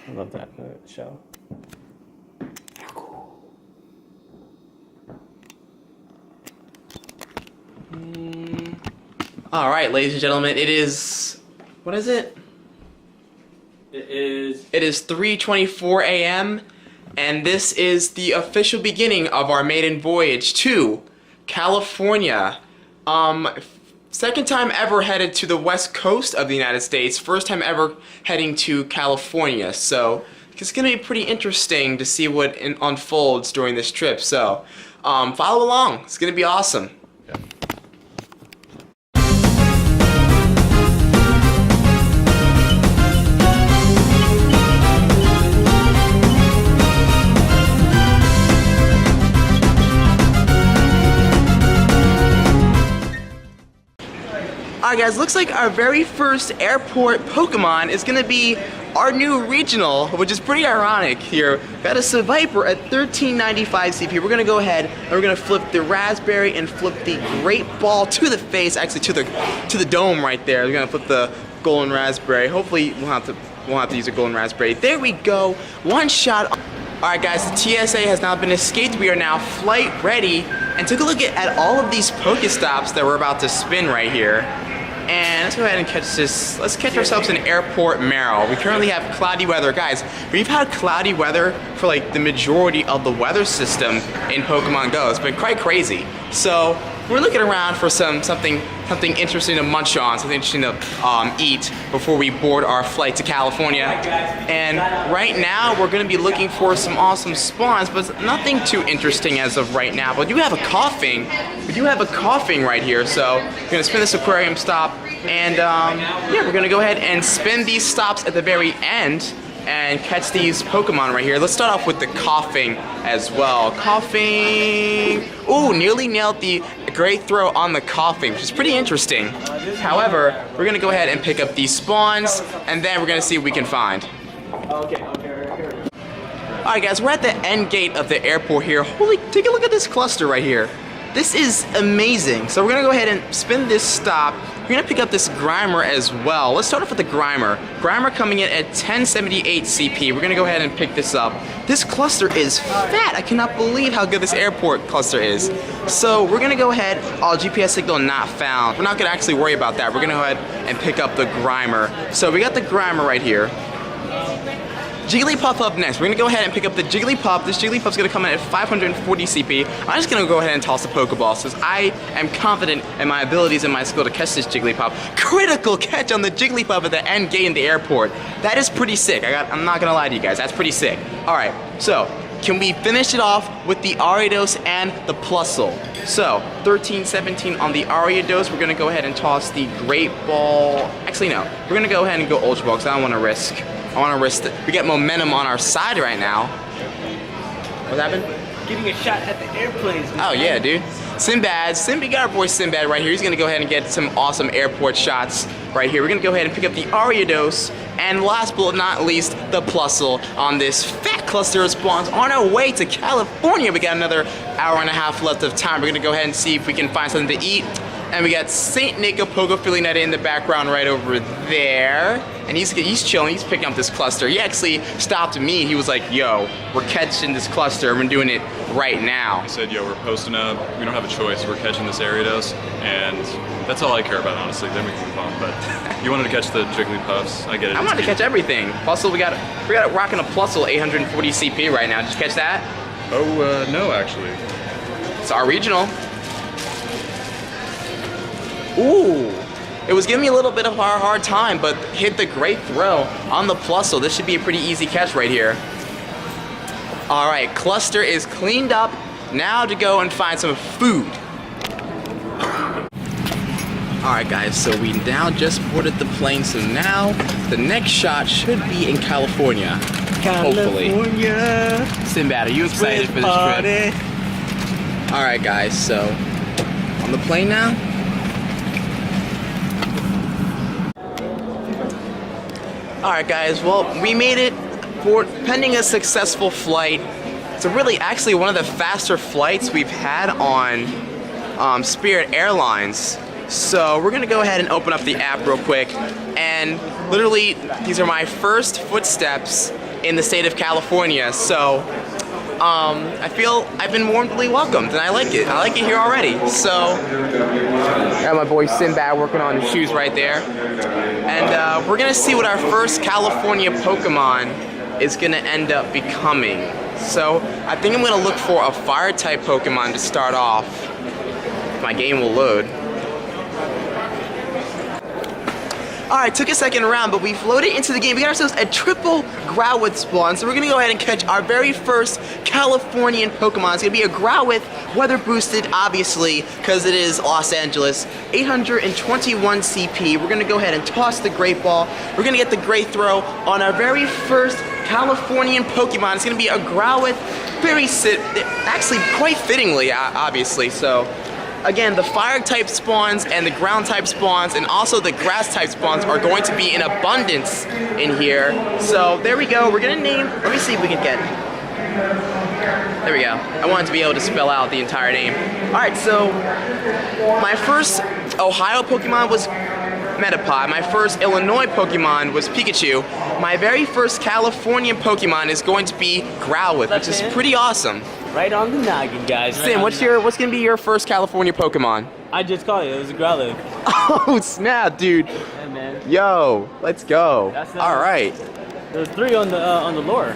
I love that show. All right, ladies and gentlemen, it is, what is it? It is 3:24 a.m. and this is the official beginning of our maiden voyage to California. Second time ever headed to the west coast of the United States, first time ever heading to California. So it's gonna be pretty interesting to see what unfolds during this trip. So follow along, it's gonna be awesome. Alright guys, looks like our very first airport Pokemon is gonna be our new regional, which is pretty ironic here. Got a Seviper at 1395 CP. We're gonna go ahead and we're gonna flip the Raspberry and flip the Great Ball to the face, actually to the dome right there. We're gonna flip the Golden Raspberry. Hopefully we'll have to use a Golden Raspberry. There we go, one shot. Alright guys, the TSA has now been escaped. We are now flight ready and took a look at all of these Pokestops that we're about to spin right here. And let's go ahead and catch this. Let's catch ourselves an airport Merrill. We currently have cloudy weather. Guys, we've had cloudy weather for like the majority of the weather system in Pokemon Go. It's been quite crazy. So we're looking around for something interesting to munch on, something interesting to eat before we board our flight to California. And right now we're going to be looking for some awesome spawns, but nothing too interesting as of right now. But we do have a coughing. We do have a coughing right here, so we're going to spin this aquarium stop, and yeah, we're going to go ahead and spin these stops at the very end and catch these Pokemon right here. Let's start off with the coughing as well. Coughing. Ooh, nearly nailed the great throw on the coughing, which is pretty interesting. However, we're gonna go ahead and pick up these spawns, and then we're gonna see what we can find. Okay. Alright guys, we're at the end gate of the airport here. Holy, take a look at this cluster right here. This is amazing. So we're gonna go ahead and spin this stop. We're gonna pick up this Grimer as well. Let's start off with the Grimer. Grimer coming in at 1078 CP. We're gonna go ahead and pick this up. This cluster is fat. I cannot believe how good this airport cluster is. So we're gonna go ahead, GPS signal not found. We're not gonna actually worry about that. We're gonna go ahead and pick up the Grimer. So we got the Grimer right here. Jigglypuff up next. We're gonna go ahead and pick up the Jigglypuff. This Jigglypuff's gonna come in at 540 CP. I'm just gonna go ahead and toss a Pokeball since I am confident in my abilities and my skill to catch this Jigglypuff. Critical catch on the Jigglypuff at the end gate in the airport. That is pretty sick. I'm not gonna lie to you guys. That's pretty sick. All right, so can we finish it off with the Ariados and the Plusle? So 1317 on the Ariados. We're gonna go ahead and toss the Great Ball. Actually, no. We're gonna go ahead and go Ultra Ball because I don't want to risk. I want to risk it. We get momentum on our side right now. What happened? Getting a shot at the airplanes. Oh yeah, dude. SINN BADD. We got our boy SINN BADD right here. He's gonna go ahead and get some awesome airport shots right here. We're gonna go ahead and pick up the Ariados, and last but not least, the Plusle on this fat cluster of spawns on our way to California. We got another hour and a half left of time. We're gonna go ahead and see if we can find something to eat. And we got St.Nick of Pogophilinet in the background right over there. And he's chilling, he's picking up this cluster. He actually stopped me. He was like, yo, we're catching this cluster. We're doing it right now. He said, yo, we're posting up. We don't have a choice. We're catching this Ariados. And that's all I care about, honestly. Then we can move on. But you wanted to catch the Jigglypuffs. I get it. I wanted to catch everything. Plusle, we got it rocking a Plusle 840 CP right now. Did you catch that? Oh, no, actually. It's our regional. Ooh, it was giving me a little bit of a hard time, but hit the great throw on the Plusle. This should be a pretty easy catch right here. All right, cluster is cleaned up. Now to go and find some food. All right, guys, so we now just boarded the plane, so now the next shot should be in California. Hopefully. SINN BADD, are you excited for this trip? All right, guys, so on the plane now. Alright guys, well, we made it pending a successful flight. It's actually one of the faster flights we've had on Spirit Airlines. So we're gonna go ahead and open up the app real quick, and literally these are my first footsteps in the state of California. So I feel I've been warmly welcomed, and I like it. I like it here already. So got my boy SINN BADD working on his shoes right there, and we're gonna see what our first California Pokemon is gonna end up becoming. So I think I'm gonna look for a fire type Pokemon to start off. My game will load. Alright, took a second round, but we've loaded into the game. We got ourselves a triple Growlithe spawn, so we're gonna go ahead and catch our very first Californian Pokemon. It's gonna be a Growlithe, weather boosted, obviously, because it is Los Angeles. 821 CP. We're gonna go ahead and toss the Great Ball. We're gonna get the Great Throw on our very first Californian Pokemon. It's gonna be a Growlithe, actually quite fittingly, obviously, so. Again, the fire type spawns and the ground type spawns and also the grass type spawns are going to be in abundance in here. So there we go. We're gonna name, let me see if we can get, there we go. I wanted to be able to spell out the entire name. Alright, so my first Ohio Pokemon was Metapod. My first Illinois Pokemon was Pikachu. My very first Californian Pokemon is going to be Growlithe, which is pretty awesome. Right on the noggin, guys. SINN, what's gonna be your first California Pokemon? I just called it. It was a Growlithe. Oh snap, dude! Yeah, man. Yo, let's go. All right. There's 3 on the lure.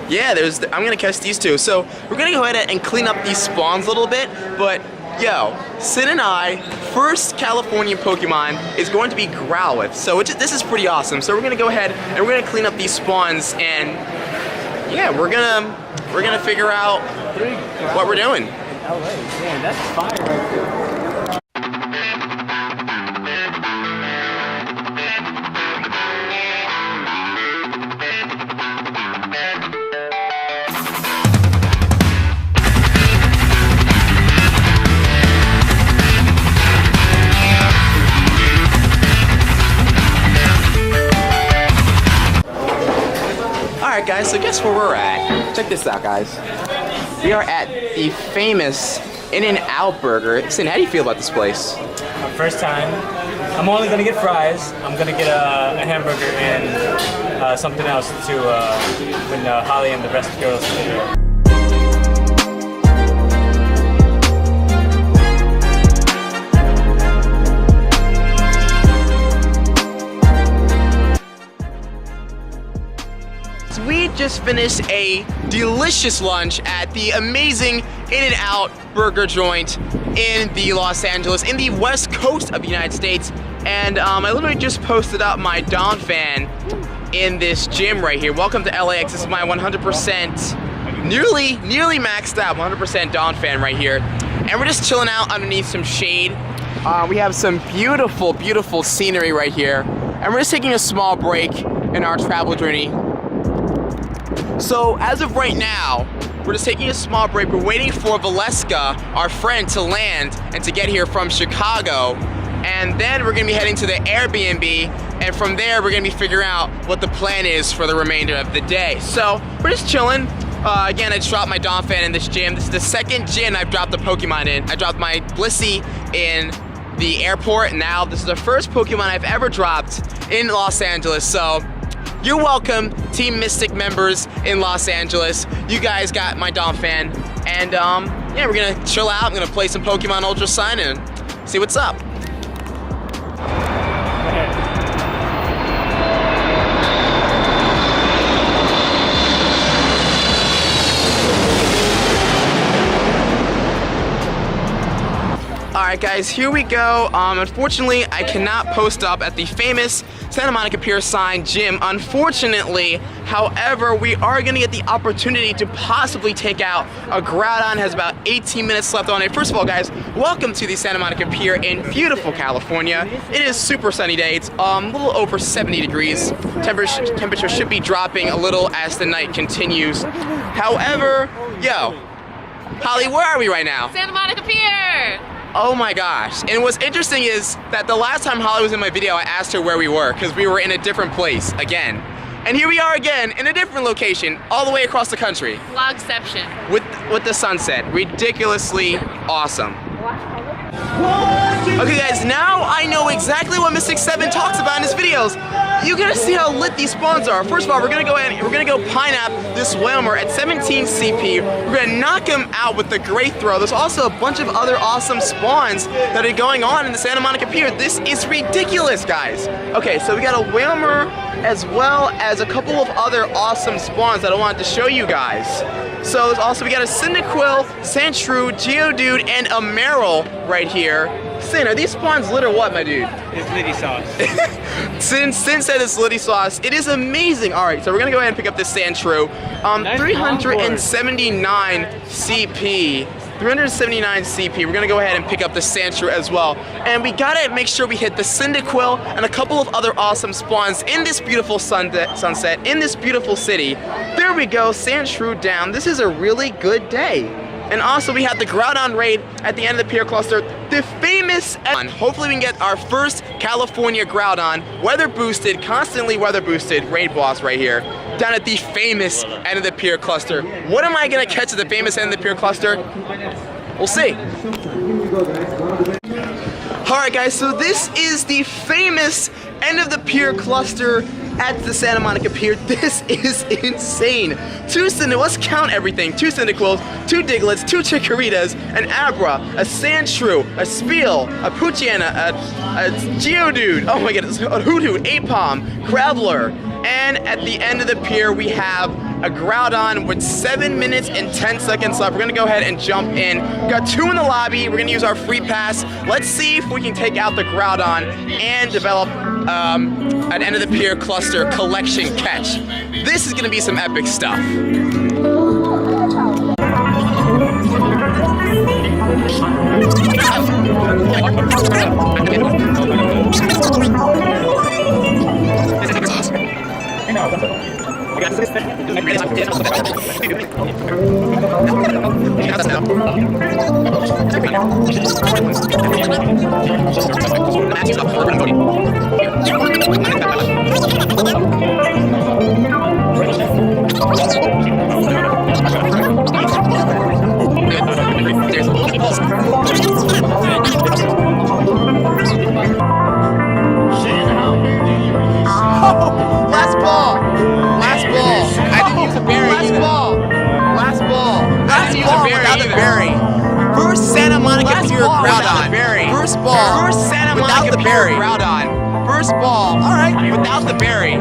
Yeah, I'm gonna catch these 2. So we're gonna go ahead and clean up these spawns a little bit. But yo, SINN and I, first California Pokemon is going to be Growlithe. So this is pretty awesome. So we're gonna go ahead and we're gonna clean up these spawns, and yeah, we're gonna figure out what we're doing. LA, man, that's fire right there. Alright guys, so guess where we're at. Check this out, guys. We are at the famous In-N-Out Burger. SINN, how do you feel about this place? My first time. I'm only gonna get fries. I'm gonna get a hamburger and something else to when Holly and the rest of the girls get here. We just finished a delicious lunch at the amazing In-N-Out Burger joint in the Los Angeles, in the west coast of the United States. And I literally just posted up my Dom fan in this gym right here. Welcome to LAX. This is my 100%, nearly maxed out 100% Dom fan right here. And we're just chilling out underneath some shade. We have some beautiful, beautiful scenery right here. And we're just taking a small break in our travel journey. So as of right now, we're just taking a small break. We're waiting for Valeska, our friend, to land and to get here from Chicago. And then we're gonna be heading to the Airbnb, and from there we're gonna be figuring out what the plan is for the remainder of the day. So we're just chilling. Again, I just dropped my Dom fan in this gym. This is the second gym I've dropped a Pokemon in. I dropped my Blissey in the airport, and now this is the first Pokemon I've ever dropped in Los Angeles. So you're welcome, Team Mystic members in Los Angeles. You guys got my Dom fan. And yeah, we're gonna chill out. I'm gonna play some Pokemon Ultra Sun and see what's up. Alright guys, here we go. Unfortunately, I cannot post up at the famous Santa Monica Pier sign gym, unfortunately. However, we are gonna get the opportunity to possibly take out a Groudon. Has about 18 minutes left on it. First of all, guys, welcome to the Santa Monica Pier in beautiful California. It is super sunny day. It's a little over 70 degrees. Temperature should be dropping a little as the night continues. However, yo, Holly, where are we right now? Santa Monica Pier! Oh my gosh. And what's interesting is that the last time Holly was in my video, I asked her where we were, because we were in a different place again. And here we are again in a different location, all the way across the country. Vlogception. With the sunset. Ridiculously awesome. Okay guys, now I know exactly what Mystic 7 talks about in his videos. you're gonna see how lit these spawns are. First of all, we're gonna go ahead and we're gonna go pineapple this whalmer at 17 CP. We're gonna knock him out with the great throw. There's also a bunch of other awesome spawns that are going on in the Santa Monica Pier. This is ridiculous, guys. Okay, so we got a whalmer as well as a couple of other awesome spawns that I wanted to show you guys. So there's also, we got a Cyndaquil, Sandshrew, Geodude, and a Meryl right here. Sin, are these spawns lit or what, my dude? It's Liddy sauce. Sin said it's Liddy sauce. It is amazing. All right, so we're gonna go ahead and pick up this Sandshrew. 379 CP. 379 CP. We're gonna go ahead and pick up the Sandshrew as well. And we gotta make sure we hit the Cyndaquil and a couple of other awesome spawns in this beautiful sunset, in this beautiful city. There we go, Sandshrew down. This is a really good day. And also we have the Groudon raid at the end of the pier cluster, the famous, hopefully we can get our first California Groudon, weather boosted, constantly weather boosted raid boss right here, down at the famous end of the pier cluster. What am I gonna catch at the famous end of the pier cluster? We'll see. All right guys, so this is the famous end of the pier cluster at the Santa Monica Pier. This is insane. Let's count everything. 2 Cyndaquils, 2 Diglets, 2 Chikorritas, an Abra, a Sandshrew, a Spiel, a Poochyena, a Geodude, oh my goodness, a Hoothoot, Apom, Graveler, and at the end of the pier we have a Groudon with 7 minutes and 10 seconds left. We're gonna go ahead and jump in. We got 2 in the lobby. We're gonna use our free pass. Let's see if we can take out the Groudon and develop an end of the pier cluster collection catch. This is gonna be some epic stuff. Last ball. I didn't use a berry. Last ball. I didn't use a berry without the berry. First Santa Monica Pier Groudon. First ball. First Santa Monica Pier Groudon. First ball. All right. Without the berry.